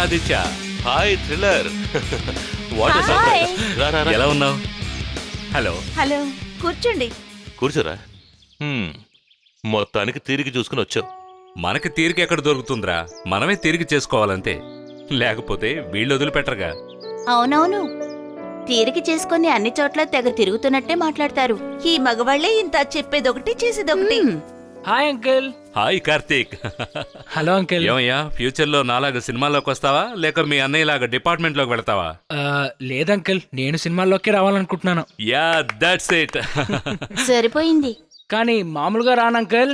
Aditya. Hi thriller. Hi. ఎలా ఉన్నావు? Hello. Hello, కూర్చోండి. కూర్చోరా. మొత్తానికి తీరిగి చూసుకుని వచ్చావు. మనకి తీరిక ఎక్కడ దొరుకుతుందిరా? మనమే తీరిక చేసుకోవాలంతే. లేకపోతే వీళ్ళు వదిలిపెట్టరుగా. అవునవును, తీరిక చేసుకుని అన్ని చోట్ల తెగ తిరుగుతున్నట్టే మాట్లాడతారు. ఈ మగవాళ్లే ఇంత చెప్పేదొకటి చేసేదొకటి. Hi uncle. Hi Karthik. Hello uncle. ఏమయ్యా, ఫ్యూచర్ లో నాలాగా సినిమాలోకి వస్తావా లేక మీ అన్నయ్యలాగా డిపార్ట్మెంట్ లోకి వెళ్తావా? లేదంకుల్, నేను సినిమాల్లోకి రావాలనుకుంటున్నాను. Yeah, that's it. సరిపోయింది. కానీ మామూలుగా రాను అంకుల్,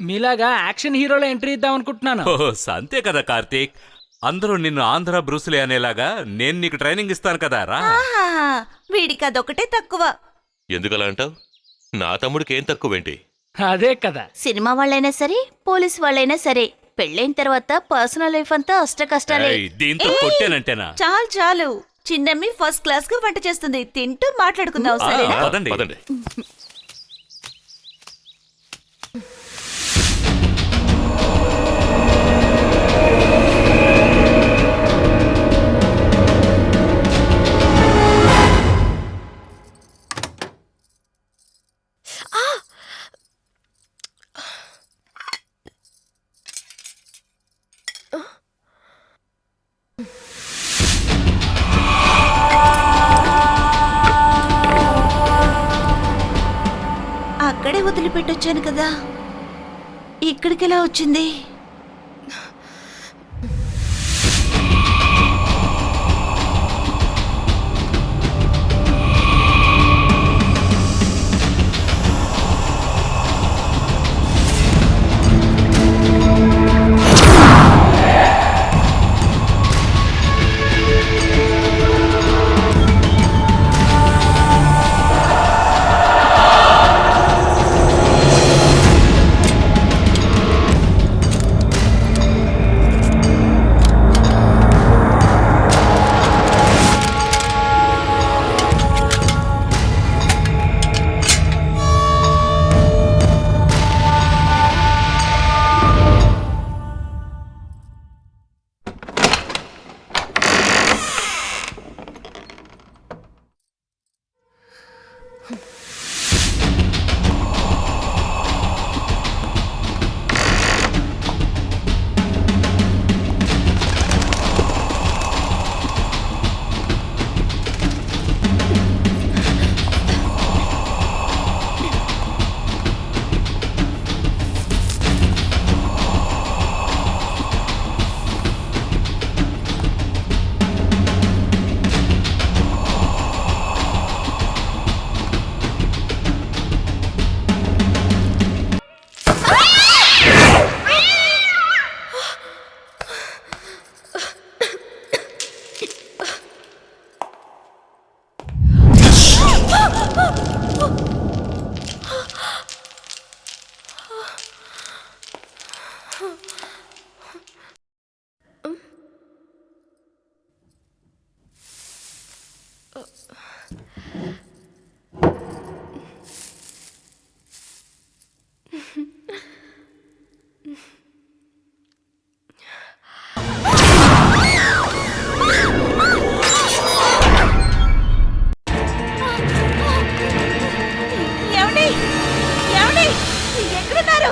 మీలాగా యాక్షన్ హీరోలో ఎంట్రీ ఇద్దాం అనుకుంటున్నాను. ఓ, అంతే కదా కార్తీక్. అందరూ నిన్ను ఆంధ్ర బ్రూస్లీ అనేలాగా నేను నీకు ట్రైనింగ్ ఇస్తాను కదా, రా. ఆహా, వీడికి అదొకటే తక్కువ. ఎందుకలా అంటావు? నా తమ్ముడికి ఏం తక్కువేంటి? అదే కదా. సినిమా వాళ్ళైనా సరే, పోలీస్ వాళ్ళైనా సరే, పెళ్ళైన తర్వాత పర్సనల్ లైఫ్ అంతా అష్ట కష్టాలే. ఏయ్, దీంతో కొట్టానంటేనా? చాలు చాలు, చిన్నమ్మి ఫస్ట్ క్లాస్ గా వంట చేస్తుంది. తింటూ మాట్లాడుకుందాం, సరేనా? పదండి. పదండి. అక్కడే వదిలిపెట్టొచ్చాను కదా, ఇక్కడికి ఎలా వచ్చింది? ఏమండి? ఏమండి? ఎక్కడున్నారు?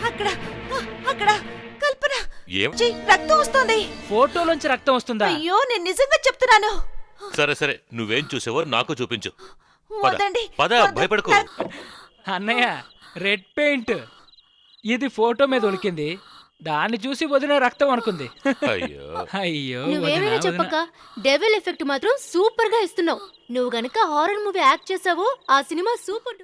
అక్కడ అక్కడ కల్పన. ఏం? రక్తం వస్తుంది. ఫోటోలోంచి రక్తం వస్తుందా? అయ్యో, నేను నిజంగా చెప్తున్నాను. సరే సరే, నువ్వేం చూసావో నాకు చూపించు. పద, వద్దండి, పద, వద్దు. భయపడకు. అన్నయ్య, రెడ్ పెయింట్ ఇది ఫోటో మీద ఉలికింది. దాన్ని చూసి వదిన రక్తం అనుకుంది. అయ్యో. అయ్యో నువ్వేమైనా వదినా, చెప్పక్క, డెవిల్ ఎఫెక్ట్ మాత్రం సూపర్ గా ఇస్తున్నావు. నువ్వు గనక హారర్ మూవీ యాక్ట్ చేసావో ఆ సినిమా సూపర్.